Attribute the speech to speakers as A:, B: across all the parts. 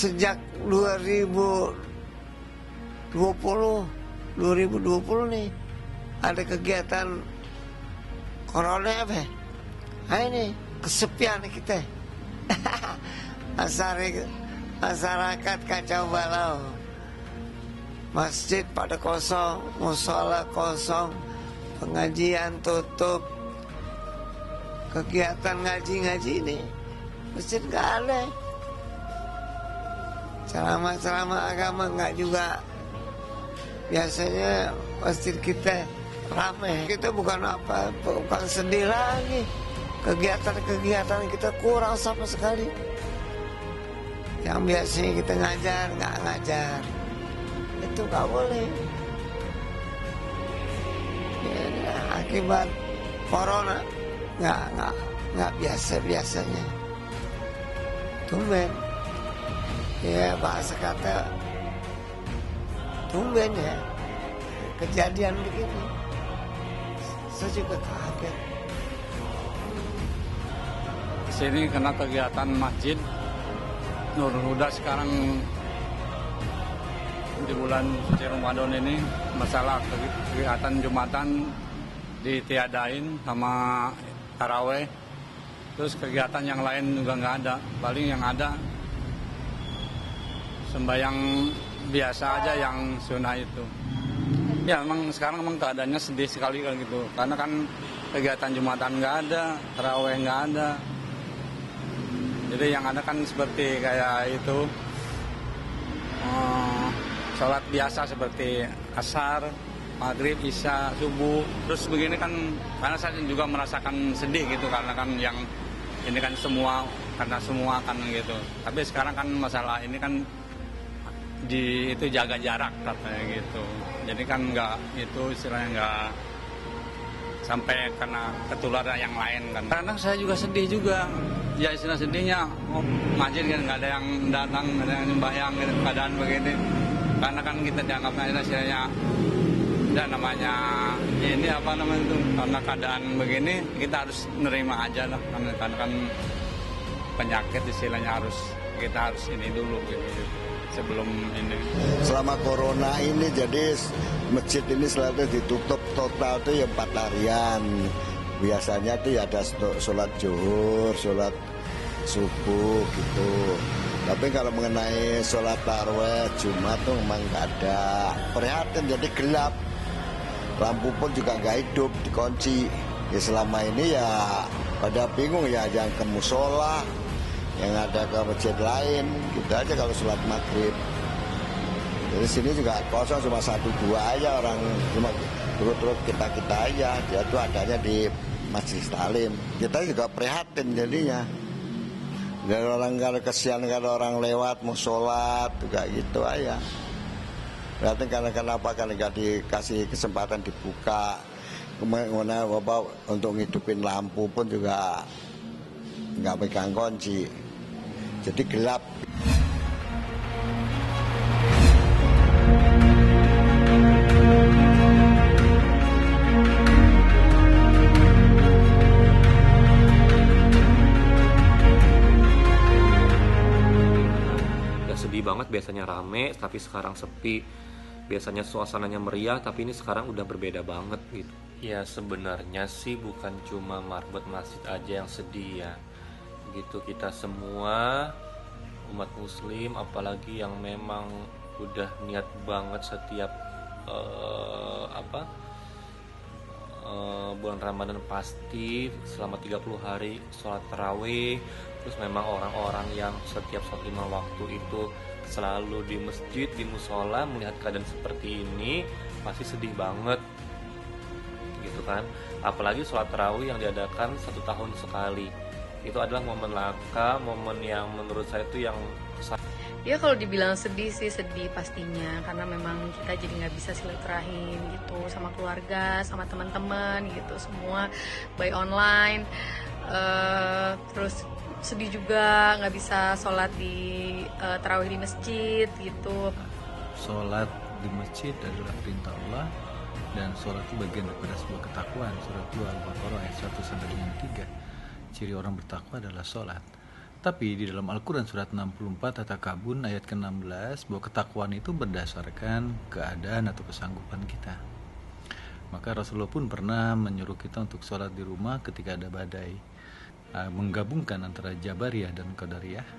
A: sejak 2020 nih ada kegiatan corona apa ya? Nah ini kesepian kita. Masyarakat kacau balau. Masjid pada kosong, mushola kosong, pengajian tutup, kegiatan ngaji ini masjid nggak ada, ceramah agama nggak juga. Biasanya masjid kita ramai. Kita bukan sedih lagi, kegiatan kita kurang sama sekali. Yang biasanya kita ngajar nggak ngajar, itu nggak boleh. Ya, akibat corona nggak biasanya. Tumben, ya bahasa kata tumben ya kejadian begini. Saya juga kaget.
B: Di sini kena kegiatan masjid Nurul Huda sekarang di bulan suci Ramadan ini masalah kegiatan Jumatan ditiadain sama taraweh, terus kegiatan yang lain juga nggak ada. Paling yang ada sembahyang biasa aja yang sunnah itu. Ya memang sekarang keadaannya sedih sekali kan gitu, karena kan kegiatan Jumatan nggak ada, taraweh nggak ada. Jadi yang ada kan seperti kayak itu sholat biasa seperti asar, maghrib, isya, subuh. Terus begini kan karena saya juga merasakan sedih gitu, karena kan yang ini kan semua kan gitu. Tapi sekarang kan masalah ini kan itu jaga jarak katanya gitu. Jadi kan nggak itu istilahnya nggak sampai kena ketularan yang lain kan. Karena saya juga sedih juga. Ya istilah sedihnya, masjid kan nggak ada yang datang, nggak ada yang nyembahyang gitu, keadaan begini. Karena kan kita dianggapnya istilahnya, dan namanya ini apa namanya itu, karena keadaan begini kita harus nerima aja lah, karena kan penyakit istilahnya kita harus ini dulu gitu sebelum ini.
C: Selama corona ini jadi masjid ini selalu ditutup total tuh ya 4 harian. Biasanya tuh ya ada sholat zuhur, sholat subuh gitu. Tapi kalau mengenai sholat tarawih Jumat tuh memang nggak ada. Prihatin jadi gelap. Lampu pun juga nggak hidup, dikunci. Ya selama ini ya pada bingung ya, yang ke musola, yang ada ke masjid lain. Gitu aja kalau sholat maghrib. Jadi sini juga kosong, cuma 1-2 aja orang, cuma turut-turut kita aja. Dia tuh adanya di Masjid Talim. Kita juga prihatin jadinya. Dan orang kalau kesian kalau orang lewat mau sholat juga gitu aja. Berarti karena kenapa kan nggak dikasih kesempatan dibuka, kemana bapak untuk ngidupin lampu pun juga nggak pegang kunci, jadi gelap.
D: Sedih banget, biasanya rame tapi sekarang sepi. Biasanya suasananya meriah tapi ini sekarang udah berbeda banget gitu. Ya sebenarnya sih bukan cuma marbot masjid aja yang sedih ya gitu, kita semua umat muslim apalagi yang memang udah niat banget setiap bulan Ramadan pasti selama 30 hari sholat tarawih. Terus memang orang-orang yang setiap sholat 5 waktu itu selalu di masjid, di musola, melihat keadaan seperti ini pasti sedih banget gitu kan. Apalagi sholat tarawih yang diadakan 1 tahun sekali. Itu adalah momen langka, momen yang menurut saya itu yang
E: ya kalau dibilang sedih sih sedih pastinya, karena memang kita jadi nggak bisa silaturahim gitu sama keluarga, sama teman-teman gitu, semua by online. Terus sedih juga nggak bisa sholat di tarawih di masjid gitu.
F: Sholat di masjid adalah perintah Allah, dan sholat itu bagian daripada sebuah ketakwaan. Surat 2 Al-Baqarah ayat 1 sampai dengan 3. Ciri orang bertakwa adalah sholat. Tapi di dalam Al-Quran surat 64 At-Takabun ayat ke-16 bahwa ketakwaan itu berdasarkan keadaan atau kesanggupan kita. Maka Rasulullah pun pernah menyuruh kita untuk sholat di rumah ketika ada badai, menggabungkan antara Jabariyah dan Qadariyah.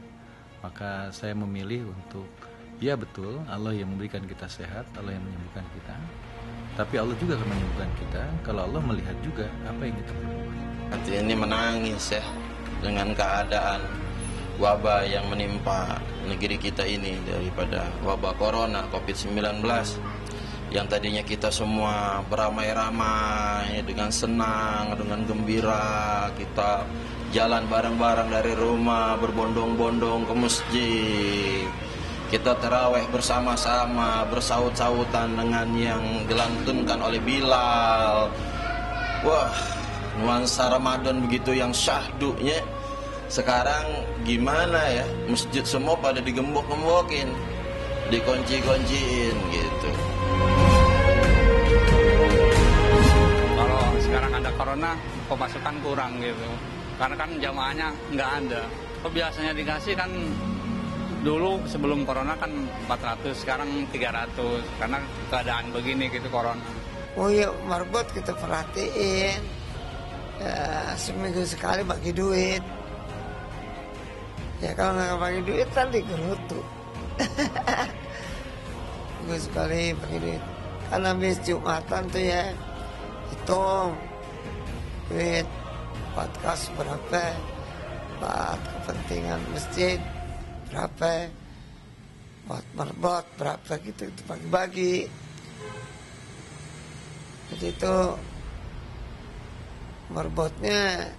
F: Maka saya memilih untuk, ya betul, Allah yang memberikan kita sehat, Allah yang menyembuhkan kita, tapi Allah juga akan menyembuhkan kita kalau Allah melihat juga apa yang kita perlukan.
G: Hati ini menangis ya dengan keadaan wabah yang menimpa negeri kita ini daripada wabah corona COVID-19 yang tadinya kita semua beramai-ramai dengan senang, dengan gembira, kita jalan bareng-bareng dari rumah, berbondong-bondong ke masjid, kita tarawih bersama-sama, bersaut-sautan dengan yang dilantunkan oleh Bilal. Wah, nuansa Ramadan begitu yang syahdunya. Sekarang gimana ya, masjid semua pada digembok-gembokin, dikunci-kunciin gitu.
B: Kalau sekarang ada corona, pemasukan kurang gitu, karena kan jamaahnya nggak ada. Biasanya dikasih kan dulu sebelum corona kan 400, sekarang 300, karena keadaan begini gitu corona.
A: Oh iya, marbot kita perhatiin, ya, seminggu sekali bagi duit. Ya kalau nggak bagi duit tadi gerutu. Seminggu sekali bagi duit. Karena habis Jumatan tuh ya, hitung duit buat kas berapa, buat kepentingan masjid berapa, buat marbot berapa gitu, itu bagi-bagi. Jadi itu marbotnya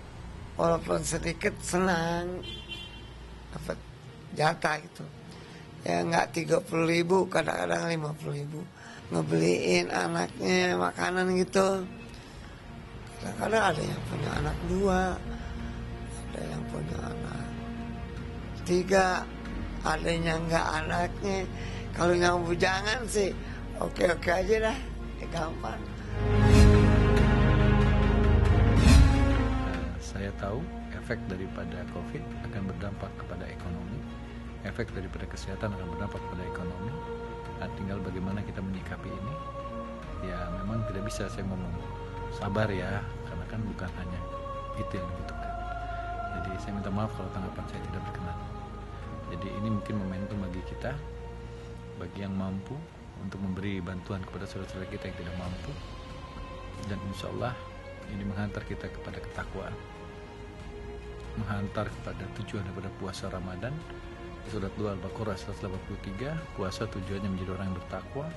A: walaupun sedikit senang dapat jatah gitu. Ya nggak 30.000, kadang-kadang 50.000. Ngebeliin anaknya makanan gitu. Kadang-kadang ada yang punya anak 2, ada yang punya anak 3, ada yang nggak anaknya. Kalau yang bujangan sih oke-oke aja dah, ya gampang.
F: Saya tahu efek daripada COVID akan berdampak kepada ekonomi, efek daripada kesehatan akan berdampak kepada ekonomi. Nah, tinggal bagaimana kita menyikapi ini. Ya memang tidak bisa saya ngomong sabar ya, karena kan bukan hanya itu yang dibutuhkan. Jadi saya minta maaf kalau tanggapan saya tidak berkenan. Jadi ini mungkin momentum bagi kita, bagi yang mampu, untuk memberi bantuan kepada saudara-saudara kita yang tidak mampu. Dan insya Allah ini menghantar kita kepada ketakwaan, menghantar kepada tujuan daripada puasa Ramadan. Surat 2 Al-Baqarah 183, puasa tujuannya menjadi orang yang bertakwa,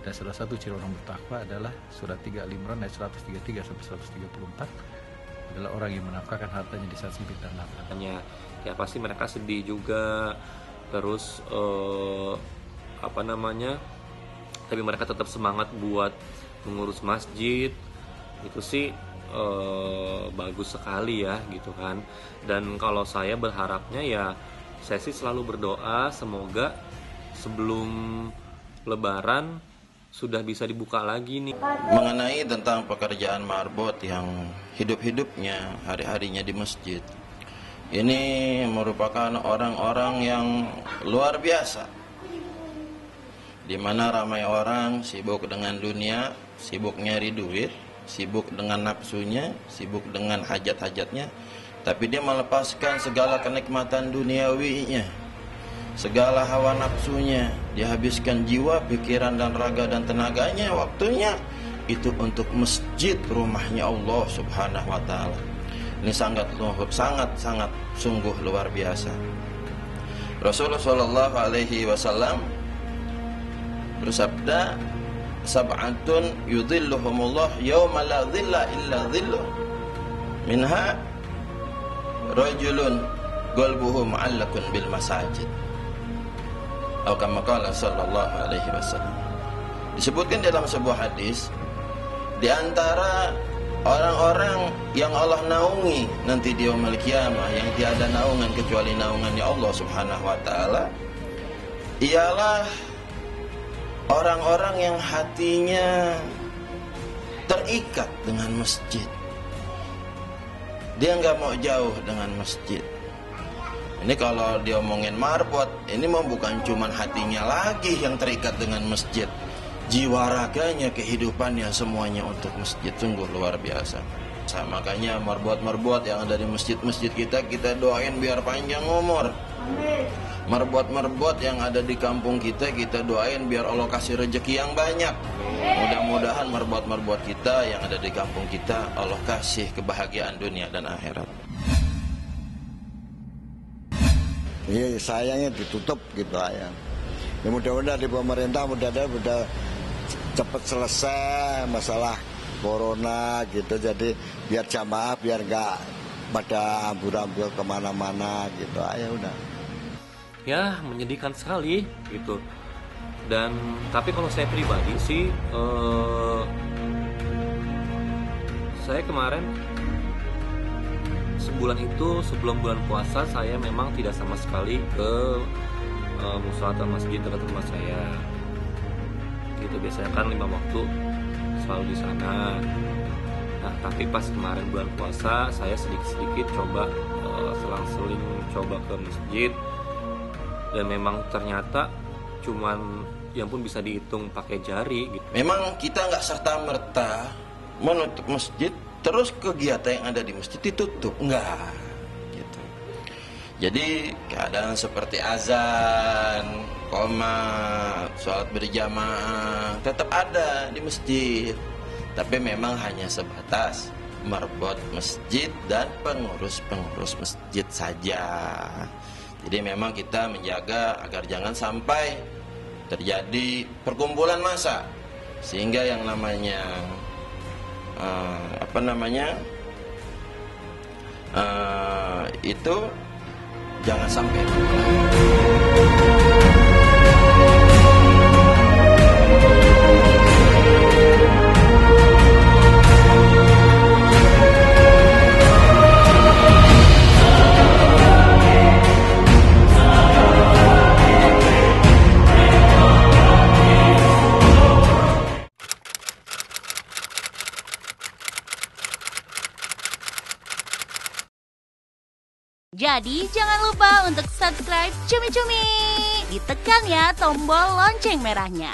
F: dan salah satu ciri orang bertakwa adalah surat 3 Al-Imran ayat 133 sampai 134 adalah orang yang menafkahkan hartanya di saat sempit dan lapar.
D: Ya pasti mereka sedih juga, terus tapi mereka tetap semangat buat mengurus masjid. Itu sih bagus sekali ya gitu kan. Dan kalau saya berharapnya ya, saya sih selalu berdoa semoga sebelum Lebaran sudah bisa dibuka lagi nih.
G: Mengenai tentang pekerjaan marbot yang hidup-hidupnya hari-harinya di masjid, ini merupakan orang-orang yang luar biasa, di mana ramai orang sibuk dengan dunia, sibuk nyari duit, sibuk dengan nafsunya, sibuk dengan hajat-hajatnya, tapi dia melepaskan segala kenikmatan duniawinya, segala hawa nafsunya, dia habiskan jiwa, pikiran dan raga dan tenaganya, waktunya itu untuk masjid, rumahnya Allah Subhanahu wa taala. Ini sangat sungguh luar biasa. Rasulullah sallallahu alaihi wasallam bersabda, sab'atun yudhilluhumullah yauma la dhilla illa dhilluh, minha rajulun qalbuhu mu'allaqun bil masajid, atau kama qala sallallahu alaihi wasallam. Disebutkan dalam sebuah hadis, di antara orang-orang yang Allah naungi nanti di yaumul qiyamah, yang tiada naungan kecuali naungannya Allah Subhanahu wa taala, ialah orang-orang yang hatinya terikat dengan masjid. Dia nggak mau jauh dengan masjid. Ini kalau diomongin marbot, ini mau bukan cuman hatinya lagi yang terikat dengan masjid, jiwa raganya, kehidupannya, semuanya untuk masjid. Sungguh luar biasa. Makanya marbot-marbot yang ada di masjid-masjid kita doain biar panjang umur. Marbot-marbot yang ada di kampung kita doain biar Allah kasih rezeki yang banyak. Mudah-mudahan marbot-marbot kita yang ada di kampung kita, Allah kasih kebahagiaan dunia dan akhirat.
C: Iya, sayangnya ditutup gitu ayam. Ya mudah-mudahan di pemerintah mudah-mudahan cepat selesai masalah corona gitu. Jadi biar jamaah biar nggak pada ambur-ambur kemana-mana gitu. Ayo udah.
D: Ya menyedihkan sekali gitu. Dan tapi kalau saya pribadi sih, saya kemarin sebulan itu sebelum bulan puasa saya memang tidak sama sekali ke musola atau masjid dekat rumah saya. Gitu biasanya kan 5 waktu selalu di sana. Nah tapi pas kemarin bulan puasa saya sedikit-sedikit coba selang-seling coba ke masjid, dan memang ternyata cuman yang pun bisa dihitung pakai jari gitu.
G: Memang kita nggak serta-merta menutup masjid terus kegiatan yang ada di masjid ditutup, enggak gitu. Jadi keadaan seperti azan, qomat, sholat berjamaah tetap ada di masjid, tapi memang hanya sebatas marbot masjid dan pengurus-pengurus masjid saja. Jadi memang kita menjaga agar jangan sampai terjadi perkumpulan massa, sehingga yang namanya itu jangan sampai.
H: Jadi jangan lupa untuk subscribe Cumi Cumi. Ditekan ya tombol lonceng merahnya.